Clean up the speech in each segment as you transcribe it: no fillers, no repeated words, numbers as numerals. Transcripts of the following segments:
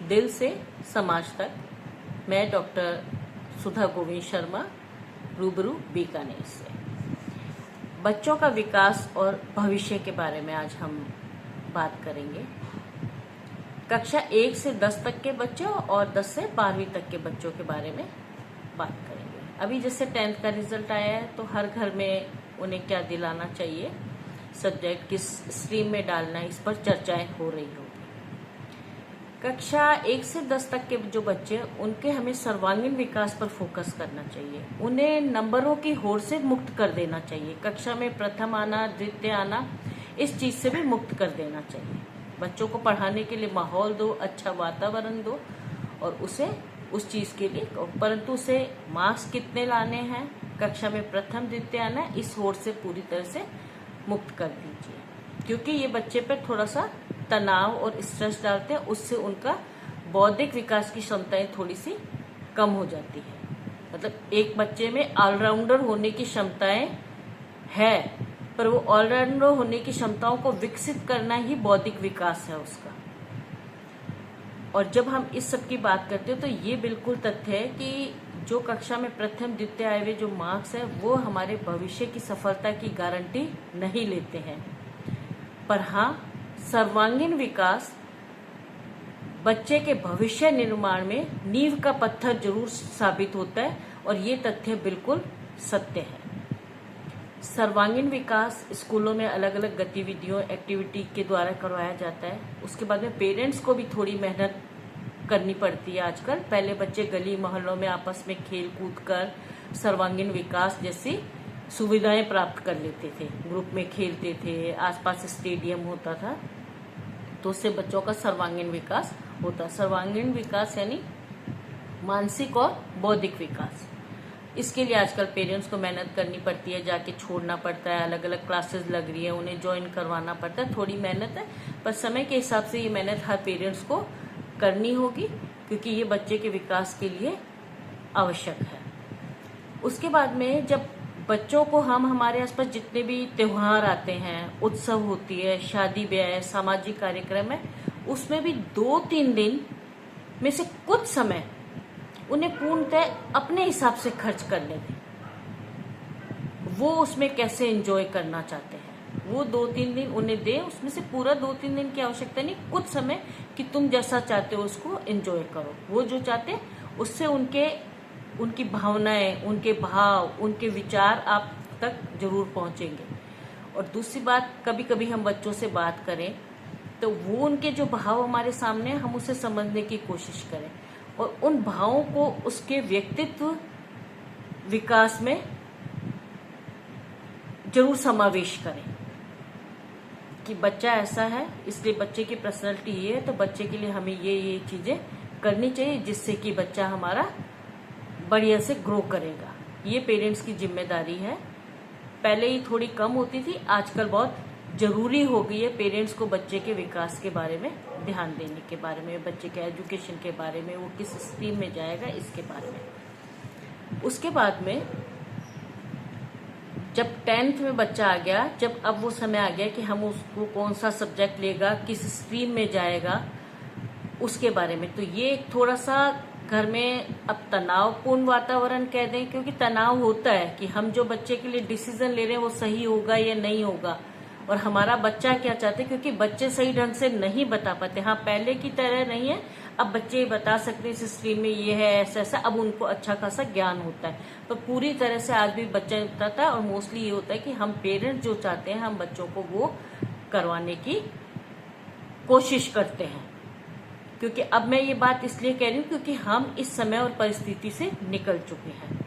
दिल से समाज तक। मैं डॉक्टर सुधा गोविंद शर्मा, रूबरू बीकानेर से। बच्चों का विकास और भविष्य के बारे में आज हम बात करेंगे। कक्षा 1 से 10 तक के बच्चों और 10 से 12वीं तक के बच्चों के बारे में बात करेंगे। अभी जैसे 10th का रिजल्ट आया है तो हर घर में उन्हें क्या दिलाना चाहिए, सब्जेक्ट किस स्ट्रीम में डालना है, इस पर चर्चाएं हो रही होगी। कक्षा 1 से 10 तक के जो बच्चे हैं उनके हमें सर्वांगीण विकास पर फोकस करना चाहिए। उन्हें नंबरों की होड़ से मुक्त कर देना चाहिए। कक्षा में प्रथम आना, द्वितीय आना, इस चीज से भी मुक्त कर देना चाहिए। बच्चों को पढ़ाने के लिए माहौल दो, अच्छा वातावरण दो और उसे उस चीज के लिए, परंतु उसे मार्क्स कितने लाने हैं, कक्षा में प्रथम द्वितीय आना, इस होड़ से पूरी तरह से मुक्त कर दीजिए। क्योंकि ये बच्चे पर थोड़ा सा तनाव और स्ट्रेस डालते हैं, उससे उनका बौद्धिक विकास की क्षमताएं थोड़ी सी कम हो जाती है। मतलब एक बच्चे में ऑलराउंडर होने की क्षमताएं है, पर वो ऑलराउंडर होने की क्षमताओं को विकसित करना ही बौद्धिक विकास है उसका। और जब हम इस सब की बात करते हैं तो ये बिल्कुल तथ्य है कि जो कक्षा में प्रथम द्वितीय आए हुए जो मार्क्स है वो हमारे भविष्य की सफलता की गारंटी नहीं लेते हैं। पर हाँ, सर्वांगीण विकास बच्चे के भविष्य निर्माण में नींव का पत्थर जरूर साबित होता है और ये तथ्य बिल्कुल सत्य है। सर्वांगीण विकास स्कूलों में अलग अलग गतिविधियों, एक्टिविटी के द्वारा करवाया जाता है। उसके बाद में पेरेंट्स को भी थोड़ी मेहनत करनी पड़ती है आजकल। पहले बच्चे गली मोहल्लों में आपस में खेल कूद कर सर्वांगीण विकास जैसी सुविधाएं प्राप्त कर लेते थे, ग्रुप में खेलते थे, आसपास स्टेडियम होता था, तो उससे बच्चों का सर्वांगीण विकास होता। सर्वांगीण विकास यानी मानसिक और बौद्धिक विकास। इसके लिए आजकल पेरेंट्स को मेहनत करनी पड़ती है, जाके छोड़ना पड़ता है, अलग अलग क्लासेस लग रही है, उन्हें ज्वाइन करवाना पड़ता है। थोड़ी मेहनत है, पर समय के हिसाब से ये मेहनत हर पेरेंट्स को करनी होगी, क्योंकि ये बच्चे के विकास के लिए आवश्यक है। उसके बाद में जब बच्चों को हम हमारे आसपास जितने भी त्योहार आते हैं, उत्सव होती है, शादी ब्याह, सामाजिक कार्यक्रम है, उसमें भी 2-3 दिन में से कुछ समय उन्हें पूर्णतः अपने हिसाब से खर्च करने दें। वो उसमें कैसे एंजॉय करना चाहते हैं वो 2-3 दिन उन्हें दें। उसमें से पूरा 2-3 दिन की आवश्यकता नहीं, कुछ समय कि तुम जैसा चाहते हो उसको एंजॉय करो। वो जो चाहते हैं उससे उनकी भावनाएं, उनके भाव, उनके विचार आप तक जरूर पहुंचेंगे। और दूसरी बात, कभी कभी हम बच्चों से बात करें तो वो उनके जो भाव हमारे सामने हम उसे समझने की कोशिश करें और उन भावों को उसके व्यक्तित्व विकास में जरूर समावेश करें कि बच्चा ऐसा है, इसलिए बच्चे की पर्सनैलिटी ये है, तो बच्चे के लिए हमें ये चीजें करनी चाहिए जिससे कि बच्चा हमारा बढ़िया से ग्रो करेगा। ये पेरेंट्स की जिम्मेदारी है। पहले ही थोड़ी कम होती थी, आजकल बहुत जरूरी हो गई है पेरेंट्स को बच्चे के विकास के बारे में ध्यान देने के बारे में, बच्चे के एजुकेशन के बारे में, वो किस स्ट्रीम में जाएगा इसके बारे में। उसके बाद में जब 10th में बच्चा आ गया, जब अब वो समय आ गया कि हम उसको कौन सा सब्जेक्ट लेगा, किस स्ट्रीम में जाएगा, उसके बारे में, तो ये थोड़ा सा घर में अब तनावपूर्ण वातावरण कह दें, क्योंकि तनाव होता है कि हम जो बच्चे के लिए डिसीजन ले रहे हैं वो सही होगा या नहीं होगा, और हमारा बच्चा क्या चाहते हैं, क्योंकि बच्चे सही ढंग से नहीं बता पाते। हाँ, पहले की तरह नहीं है, अब बच्चे बता सकते हैं इस स्ट्रीम में ये है, ऐसा ऐसा, अब उनको अच्छा खासा ज्ञान होता है। तो पूरी तरह से आज भी बच्चा बताता है, और मोस्टली ये होता है कि हम पेरेंट्स जो चाहते हैं हम बच्चों को वो करवाने की कोशिश करते हैं। क्योंकि अब मैं ये बात इसलिए कह रही हूँ क्योंकि हम इस समय और परिस्थिति से निकल चुके हैं।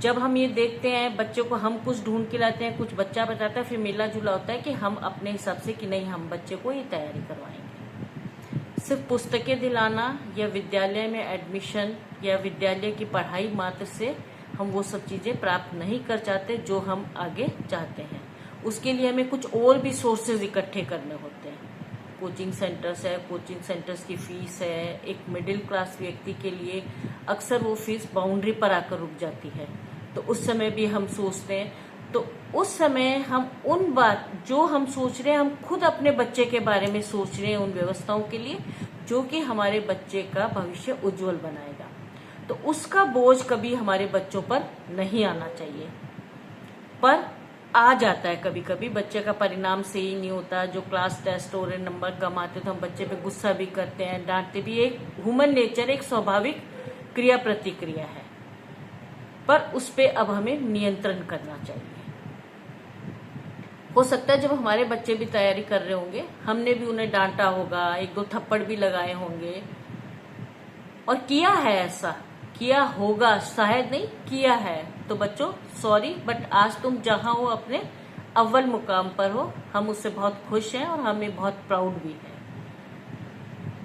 जब हम ये देखते हैं बच्चों को, हम कुछ ढूंढ के लाते हैं, कुछ बच्चा बताता है, फिर मिला जुला होता है कि हम अपने हिसाब से कि नहीं, हम बच्चे को ये तैयारी करवाएंगे। सिर्फ पुस्तकें दिलाना या विद्यालय में एडमिशन या विद्यालय की पढ़ाई मात्र से हम वो सब चीजें प्राप्त नहीं कर चाहते जो हम आगे चाहते हैं। उसके लिए हमें कुछ और भी सोर्सेज इकट्ठे करने होते हैं। कोचिंग सेंटर्स है, कोचिंग सेंटर्स की फीस है, एक मिडिल क्लास व्यक्ति के लिए अक्सर वो फीस बाउंड्री पर आकर रुक जाती है, तो उस समय भी हम सोचते हैं। तो उस समय हम उन बात जो हम सोच रहे हैं, हम खुद अपने बच्चे के बारे में सोच रहे हैं उन व्यवस्थाओं के लिए जो कि हमारे बच्चे का भविष्य उज्जवल बनाएगा, तो उसका बोझ कभी हमारे बच्चों पर नहीं आना चाहिए। पर आ जाता है कभी कभी, बच्चे का परिणाम सही नहीं होता, जो क्लास टेस्ट हो रहे नंबर कम आते तो हम बच्चे पे गुस्सा भी करते हैं, डांटते भी। एक ह्यूमन नेचर, एक स्वाभाविक क्रिया प्रतिक्रिया है, पर उस पे अब हमें नियंत्रण करना चाहिए। हो सकता है जब हमारे बच्चे भी तैयारी कर रहे होंगे, हमने भी उन्हें डांटा होगा, एक दो थप्पड़ भी लगाए होंगे, और किया है, ऐसा किया होगा, शायद नहीं किया है, तो बच्चों सॉरी, बट आज तुम जहां हो अपने अव्वल मुकाम पर हो, हम उससे बहुत खुश हैं और हमें बहुत प्राउड भी है।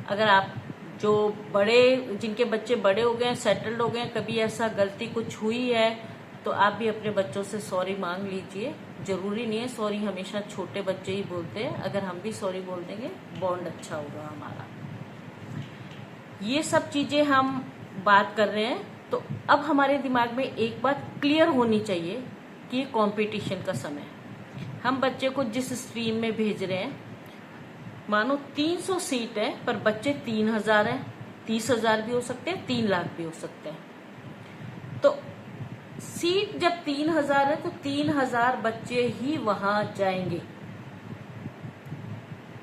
अगर आप जो बड़े, जिनके बच्चे बड़े हो गए, सेटल्ड हो गए, कभी ऐसा गलती कुछ हुई है तो आप भी अपने बच्चों से सॉरी मांग लीजिए। जरूरी नहीं है सॉरी हमेशा छोटे बच्चे ही बोलते हैं, अगर हम भी सॉरी बोल देंगे बॉन्ड अच्छा होगा हमारा। ये सब चीजें हम बात कर रहे हैं, तो अब हमारे दिमाग में एक बात क्लियर होनी चाहिए कि ये कंपटीशन का समय है। हम बच्चे को जिस स्ट्रीम में भेज रहे हैं, मानो 300 सीट है, पर बच्चे 3000 हैं, 30,000 भी हो सकते हैं, 3 लाख भी हो सकते हैं। तो सीट जब 3000 है तो 3000 बच्चे ही वहां जाएंगे।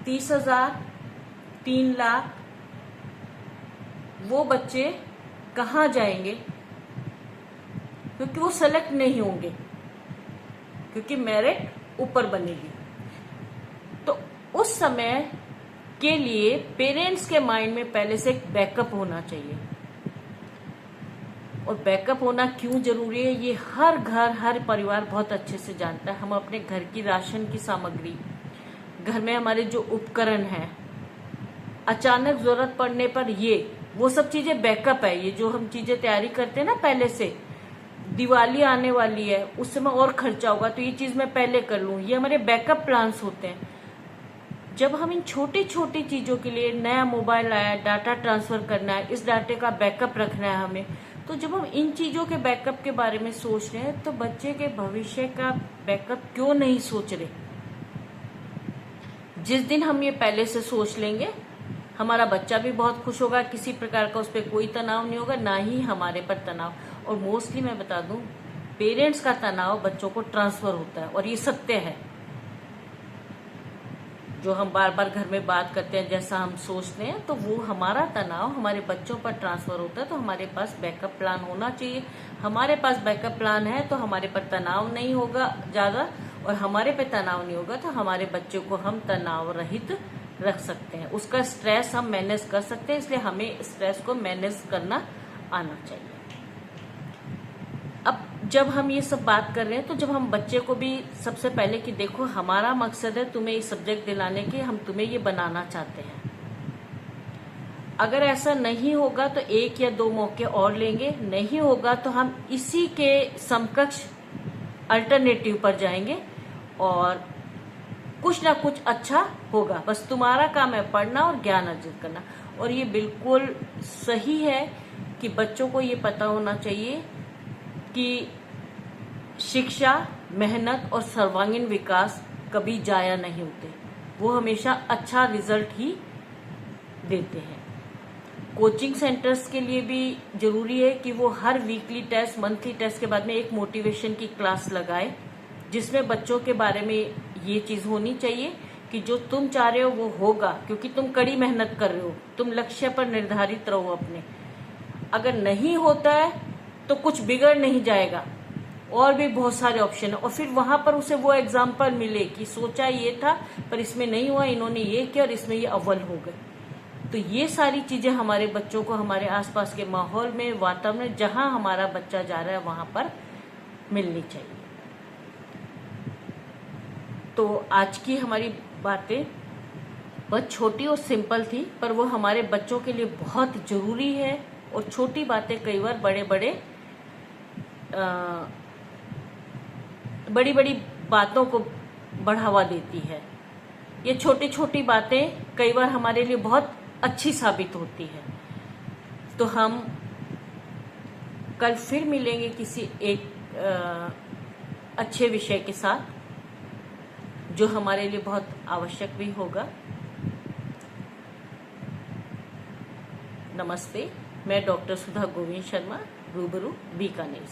30,000, 3 लाख, वो बच्चे कहाँ जाएंगे? क्योंकि वो सेलेक्ट नहीं होंगे, क्योंकि मेरिट ऊपर बनेगी। तो उस समय के लिए पेरेंट्स के माइंड में पहले से एक बैकअप होना चाहिए। और बैकअप होना क्यों जरूरी है, ये हर घर, हर परिवार बहुत अच्छे से जानता है। हम अपने घर की राशन की सामग्री, घर में हमारे जो उपकरण हैं, अचानक जरूरत पड़ने पर वो सब चीजें बैकअप है। ये जो हम चीजें तैयारी करते हैं ना पहले से, दिवाली आने वाली है, उस समय और खर्चा होगा, तो ये चीज मैं पहले कर लूं, ये हमारे बैकअप प्लान्स होते हैं। जब हम इन छोटी छोटी चीजों के लिए, नया मोबाइल आया, डाटा ट्रांसफर करना है, इस डाटे का बैकअप रखना है हमें, तो जब हम इन चीजों के बैकअप के बारे में सोच रहे हैं, तो बच्चे के भविष्य का बैकअप क्यों नहीं सोच रहे? जिस दिन हम ये पहले से सोच लेंगे, हमारा बच्चा भी बहुत खुश होगा, किसी प्रकार का उस पर कोई तनाव नहीं होगा, ना ही हमारे पर तनाव। और मोस्टली मैं बता दूं, पेरेंट्स का तनाव बच्चों को ट्रांसफर होता है, और ये सत्य है। जो हम बार बार घर में बात करते हैं, जैसा हम सोचते हैं, तो वो हमारा तनाव हमारे बच्चों पर ट्रांसफर होता है। तो हमारे पास बैकअप प्लान होना चाहिए। हमारे पास बैकअप प्लान है तो हमारे पर तनाव नहीं होगा ज्यादा, और हमारे पे तनाव नहीं होगा तो हमारे बच्चे को हम तनाव रहित रख सकते हैं, उसका स्ट्रेस हम मैनेज कर सकते हैं। इसलिए हमें स्ट्रेस को मैनेज करना आना चाहिए। अब जब हम ये सब बात कर रहे हैं, तो जब हम बच्चे को भी सबसे पहले कि देखो, हमारा मकसद है तुम्हें ये सब्जेक्ट दिलाने के, हम तुम्हें ये बनाना चाहते हैं। अगर ऐसा नहीं होगा तो 1 या 2 मौके और लेंगे, नहीं होगा तो हम इसी के समकक्ष अल्टरनेटिव पर जाएंगे और कुछ ना कुछ अच्छा होगा। बस तुम्हारा काम है पढ़ना और ज्ञान अर्जित करना। और ये बिल्कुल सही है कि बच्चों को ये पता होना चाहिए कि शिक्षा, मेहनत और सर्वांगीण विकास कभी जाया नहीं होते, वो हमेशा अच्छा रिजल्ट ही देते हैं। कोचिंग सेंटर्स के लिए भी जरूरी है कि वो हर वीकली टेस्ट, मंथली टेस्ट के बाद में एक मोटिवेशन की क्लास लगाए, जिसमें बच्चों के बारे में ये चीज होनी चाहिए कि जो तुम चाह रहे हो वो होगा, क्योंकि तुम कड़ी मेहनत कर रहे हो, तुम लक्ष्य पर निर्धारित रहो अपने। अगर नहीं होता है तो कुछ बिगड़ नहीं जाएगा, और भी बहुत सारे ऑप्शन है, और फिर वहां पर उसे वो एग्जाम्पल मिले कि सोचा ये था पर इसमें नहीं हुआ, इन्होंने ये किया और इसमें ये अव्वल हो गए। तो ये सारी चीजें हमारे बच्चों को हमारे आसपास के माहौल में, वातावरण जहां हमारा बच्चा जा रहा है वहां पर मिलनी चाहिए। तो आज की हमारी बातें बहुत छोटी और सिंपल थी, पर वो हमारे बच्चों के लिए बहुत जरूरी है। और छोटी बातें कई बार बड़ी बड़ी बातों को बढ़ावा देती है। ये छोटी छोटी बातें कई बार हमारे लिए बहुत अच्छी साबित होती है। तो हम कल फिर मिलेंगे किसी एक अच्छे विषय के साथ, जो हमारे लिए बहुत आवश्यक भी होगा। नमस्ते, मैं डॉक्टर सुधा गोविंद शर्मा, रूबरू बीकानेर से।